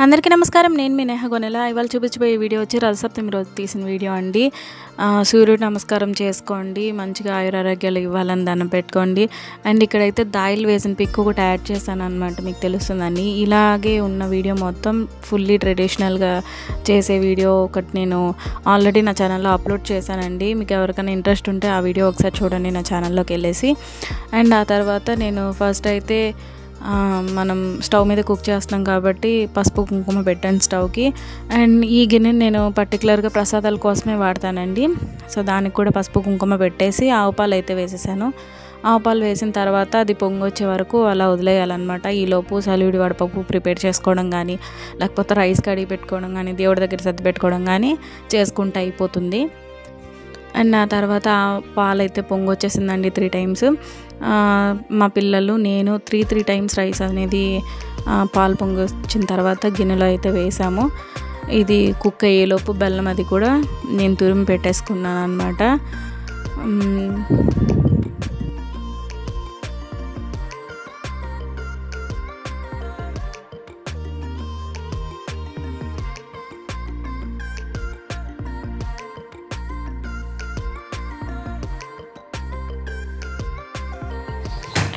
అందరికీ నమస్కారం. నేను మీ నేహ గొనెల. ఇవాళ చూపించబోయే వీడియో వచ్చి రథసప్తమి రోజు తీసిన వీడియో అండి. సూర్యుడు నమస్కారం చేసుకోండి, మంచిగా ఆయురారోగ్యాలు ఇవ్వాలని దండం పెట్టుకోండి. అండ్ ఇక్కడైతే దాయిలు వేసిన పిక్ ఒకటి యాడ్ చేశాను అనమాట, మీకు తెలుస్తుందని. ఇలాగే ఉన్న వీడియో మొత్తం ఫుల్లీ ట్రెడిషనల్గా చేసే వీడియో ఒకటి నేను ఆల్రెడీ నా ఛానల్లో అప్లోడ్ చేశానండి. మీకు ఎవరికైనా ఇంట్రెస్ట్ ఉంటే ఆ వీడియో ఒకసారి చూడండి నా ఛానల్లోకి వెళ్ళేసి. అండ్ ఆ తర్వాత నేను ఫస్ట్ అయితే మనం స్టవ్ మీద కుక్ చేస్తున్నాం కాబట్టి పసుపు కుంకుమ పెట్టాను స్టవ్కి. అండ్ ఈ గిన్నెని నేను పర్టికులర్గా ప్రసాదాల కోసమే వాడతానండి. సో దానికి కూడా పసుపు కుంకుమ పెట్టేసి ఆవు పాలు అయితే వేసేసాను. ఆవు పాలు వేసిన తర్వాత అది పొంగొచ్చే వరకు అలా వదిలేయాలన్నమాట. ఈలోపు సలివిడి వడపప్పు ప్రిపేర్ చేసుకోవడం కానీ, లేకపోతే రైస్ కడిగి పెట్టుకోవడం కానీ, దేవుడి దగ్గర సర్ది పెట్టుకోవడం కానీ చేసుకుంటే అయిపోతుంది. అండ్ ఆ తర్వాత పాలు అయితే పొంగొచ్చేసిందండి 3 times. మా పిల్లలు నేను 3 times రైస్ అనేది పాలు పొంగొచ్చిన తర్వాత గిన్నెలో అయితే వేసాము. ఇది కుక్ అయ్యేలోపు బెల్లం అది కూడా నేను తురిమి పెట్టేసుకున్నాను అనమాట.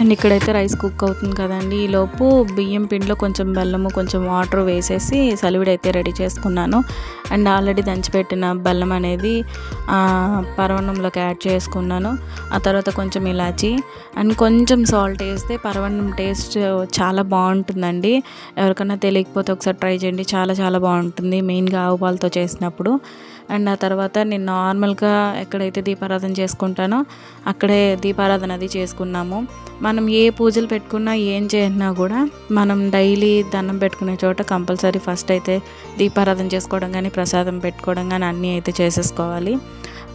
అండ్ ఇక్కడైతే రైస్ కుక్ అవుతుంది కదండి. ఈలోపు బియ్యం పిండిలో కొంచెం బెల్లము, కొంచెం వాటర్ వేసేసి సలివిడి అయితే రెడీ చేసుకున్నాను. అండ్ ఆల్రెడీ దంచిపెట్టిన బెల్లం అనేది పరవన్నంలోకి యాడ్ చేసుకున్నాను. ఆ తర్వాత కొంచెం ఇలాచి అండ్ కొంచెం సాల్ట్ వేస్తే పరవన్నం టేస్ట్ చాలా బాగుంటుందండి. ఎవరికైనా తెలియకపోతే ఒకసారి ట్రై చేయండి, చాలా చాలా బాగుంటుంది, మెయిన్గా ఆవు పాలతో చేసినప్పుడు. అండ్ ఆ తర్వాత నేను నార్మల్గా ఎక్కడైతే దీపారాధన చేసుకుంటానో అక్కడే దీపారాధన అది చేసుకున్నాము. మనం ఏ పూజలు పెట్టుకున్నా ఏం చేసినా కూడా మనం డైలీ దండం పెట్టుకునే చోట కంపల్సరీ ఫస్ట్ అయితే దీపారాధన చేసుకోవడం కానీ, ప్రసాదం పెట్టుకోవడం కానీ అన్నీ అయితే చేసేసుకోవాలి.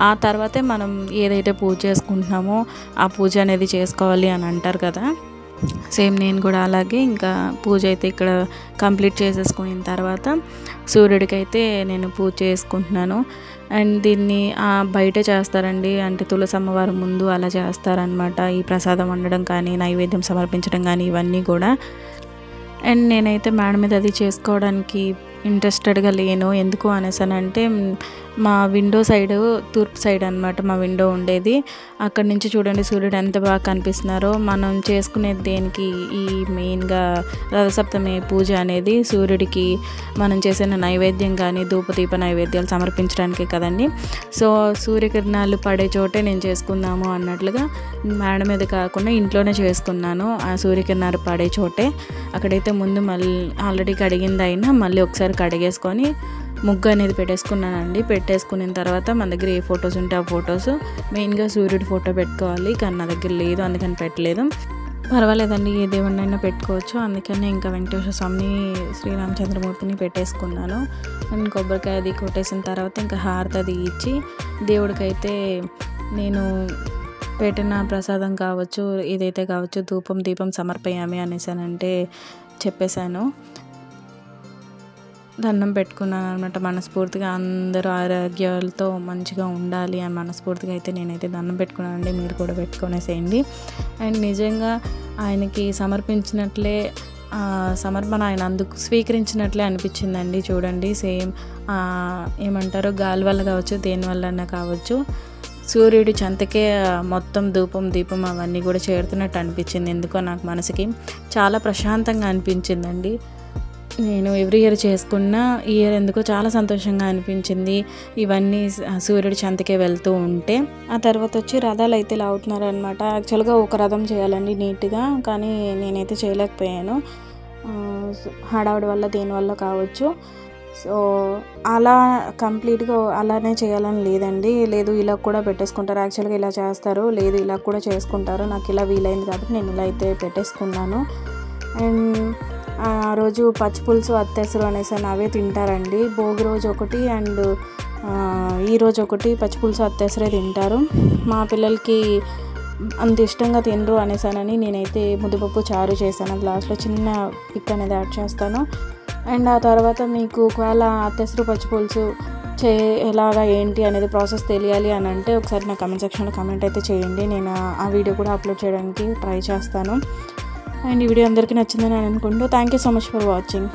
ఆ తర్వాతే మనం ఏదైతే పూజ చేసుకుంటున్నామో ఆ పూజ అనేది చేసుకోవాలి అని అంటారు కదా. సేమ్ నేను కూడా అలాగే ఇంకా పూజ అయితే ఇక్కడ కంప్లీట్ చేసేసుకున్న తర్వాత సూర్యుడికి అయితే నేను పూజ చేసుకుంటున్నాను. అండ్ దీన్ని బయట చేస్తారండి, అంటే తులసి అమ్మవారి ముందు అలా చేస్తారనమాట. ఈ ప్రసాదం వండడం కానీ, నైవేద్యం సమర్పించడం కానీ ఇవన్నీ కూడా. అండ్ నేనైతే మేడ మీద అది చేసుకోవడానికి ఇంట్రెస్టెడ్గా లేను. ఎందుకు అనేసానంటే మా విండో సైడ్ తూర్పు సైడ్ అనమాట మా విండో ఉండేది. అక్కడి నుంచి చూడండి సూర్యుడు ఎంత బాగా కనిపిస్తున్నారో. మనం చేసుకునేది దేనికి, ఈ మెయిన్గా రథసప్తమి పూజ అనేది సూర్యుడికి మనం చేసిన నైవేద్యం కానీ, ధూపదీప నైవేద్యాలు సమర్పించడానికి కదండి. సో సూర్యకిరణాలు పడే చోటే నేను చేసుకుందాము అన్నట్లుగా మేడ మీద కాకుండా ఇంట్లోనే చేసుకున్నాను. ఆ సూర్యకిరణాలు పడే చోటే. అక్కడైతే ముందు మళ్ళీ ఆల్రెడీ కడిగింది అయినా మళ్ళీ ఒకసారి కడిగేసుకొని ముగ్గు అనేది పెట్టేసుకున్నానండి. పెట్టేసుకున్న తర్వాత మన దగ్గర ఏ ఫొటోస్ ఉంటే ఆ ఫొటోస్, మెయిన్గా సూర్యుడి ఫోటో పెట్టుకోవాలి, కానీ నా దగ్గర లేదు అందుకని పెట్టలేదు. పర్వాలేదండి, ఏ దేవుడినైనా పెట్టుకోవచ్చు. అందుకనే ఇంకా వెంకటేశ్వర స్వామిని, శ్రీరామచంద్రమూర్తిని పెట్టేసుకున్నాను. అండ్ కొబ్బరికాయ అది కొట్టేసిన తర్వాత ఇంకా హారతి అది ఇచ్చి దేవుడికైతే నేను పెట్టిన ప్రసాదం కావచ్చు, ఏదైతే కావచ్చు, ధూపం దీపం సమర్పయామి అనేసానంటే చెప్పేశాను. దండం పెట్టుకున్నాను అనమాట మనస్ఫూర్తిగా. అందరూ ఆరోగ్యాలతో మంచిగా ఉండాలి అని మనస్ఫూర్తిగా అయితే నేనైతే దండం పెట్టుకున్నానండి. మీరు కూడా పెట్టుకునేసేయండి. అండ్ నిజంగా ఆయనకి సమర్పించినట్లే సమర్పణ ఆయన అందుకు స్వీకరించినట్లే అనిపించిందండి. చూడండి, సేమ్ ఏమంటారో గాలి వల్ల కావచ్చు, దేని వల్ల కావచ్చు, సూర్యుడి చెంతకే మొత్తం ధూపం దీపం అవన్నీ కూడా చేరుతున్నట్టు అనిపించింది. ఎందుకో నాకు మనసుకి చాలా ప్రశాంతంగా అనిపించిందండి. నేను ఎవ్రీ ఇయర్ చేసుకున్న ఇయర్ ఎందుకో చాలా సంతోషంగా అనిపించింది ఇవన్నీ సూర్యుడి చెంతకే వెళ్తూ ఉంటే. ఆ తర్వాత వచ్చి రథాలు అయితే లాగుతున్నారు అనమాట. యాక్చువల్గా ఒక రథం చేయాలండి నీట్గా, కానీ నేనైతే చేయలేకపోయాను. హడావుడి వల్ల దేనివల్ల కావచ్చు. సో అలా కంప్లీట్గా అలానే చేయాలని లేదండి. లేదు ఇలా కూడా పెట్టేసుకుంటారు, యాక్చువల్గా ఇలా చేస్తారు, లేదు ఇలా కూడా చేసుకుంటారు. నాకు ఇలా వీలైంది కాబట్టి నేను ఇలా అయితే పెట్టేసుకున్నాను. అండ్ ఆ రోజు పచ్చి పులుసు అత్తెసరు అనేసాను, అవే తింటారండి. భోగి రోజు ఒకటి అండ్ ఈరోజు ఒకటి పచ్చి పులుసు అత్తెసరే తింటారు. మా పిల్లలకి అంత ఇష్టంగా తినరు అనేసానని నేనైతే ముద్దపప్పు చారు చేశాను. లాస్ట్లో చిన్న పిక్ అనేది యాడ్ చేస్తాను. అండ్ ఆ తర్వాత మీకు ఒకవేళ అత్తెసరు పచ్చి పులుసు ఎలాగా ఏంటి అనేది ప్రాసెస్ తెలియాలి అని అంటే ఒకసారి నా కమెంట్ సెక్షన్లో కమెంట్ అయితే చేయండి. నేను ఆ వీడియో కూడా అప్లోడ్ చేయడానికి ట్రై చేస్తాను. అండ్ ఈ వీడియో అందరికీ నచ్చిందని నేను అనుకుంటూ thank you so much for watching.